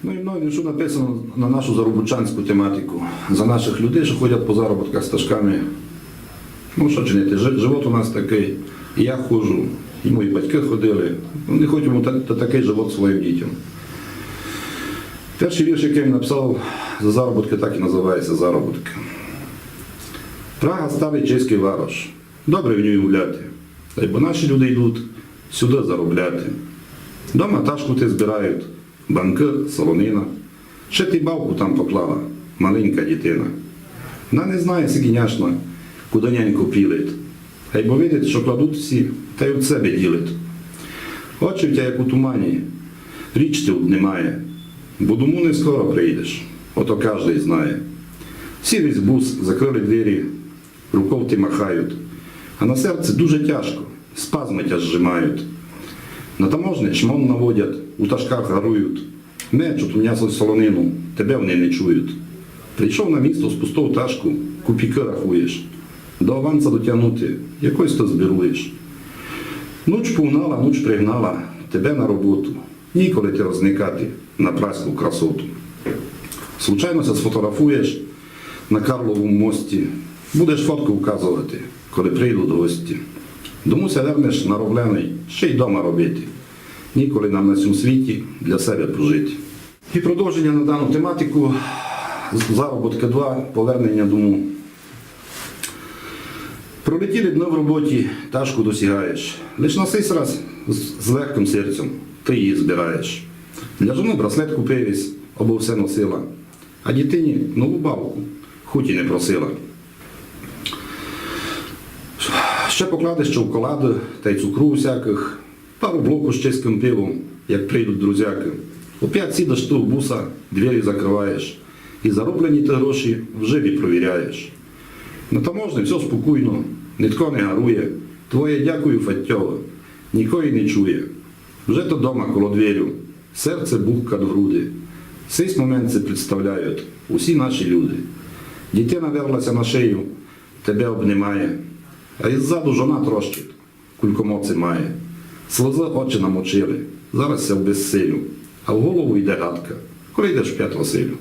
Ну і мною що написано на нашу заробітчанську тематику, за наших людей, що ходять по заробітках стажками. Ну що чинити, живот у нас такий, і я ходжу, і мої батьки ходили. Ми хочемо такий живот своїм дітям. Перший вірш, який я написав за заробітки, так і називається «Заробітки». Прага ставить чеський варош, добре в ній гуляти, та й бо наші люди йдуть сюди заробляти. Дома ташку ти збирають, банки, солонина, ще ти бабку там поклала, маленька дитина. Вона не знає, сигіняшна, куди няньку пілить, та й бо видить, що кладуть всі, та й від себе ділить. Очі в тя, як у тумані, річ ти немає, бо дому не скоро прийдеш, ото кожний знає. Всі весь бус, закрили двері, руков ти махають, а на серце дуже тяжко, спазми тя зжимають. На таможні шмон наводять, у ташках гарують, мечуть у м'ясо солонину, тебе вони не чують. Прийшов на місто з пустого ташку, купіки рахуєш, до аванса дотягнути, якось то збіруєш. Нуч погнала, нуч пригнала, тебе на роботу, ніколи ти розникати на праську красоту. Случайно се сфотографуєш на Карловому мості, будеш фотку вказувати, коли прийдуть гості. Дому се вернеш нароблений, ще й дома робити. Ніколи нам на цьому світі для себе прожити. І продовження на дану тематику, заробітки 2, повернення дому. Пролетіли дни в роботі, ташку досягаєш. Лиш на сей раз з легким серцем ти її збираєш. Для жони браслет купивись, або все носила, а дитині нову бабку, хоч і не просила. Ще покладеш чоколади та й цукру всяких, пару блоку з чеським пивом, як прийдуть друзяки. Опять сідаш ти в буса, двері закриваєш і зароблені ти гроші в живі провіряєш. На таможні все спокійно, ніхто не гарує, твоє дякую фаттьово, нікої не чує. Вже то дома коло двірю, серце бухка до груди. Цей момент це представляють усі наші люди. Дитина верлася на шию, тебе обнімає, а іззаду жона трощить, кулькомоці має. Сльози очі намочили, зараз ся в безсилю, а в голову йде гадка, коли йдеш в 5 Василю.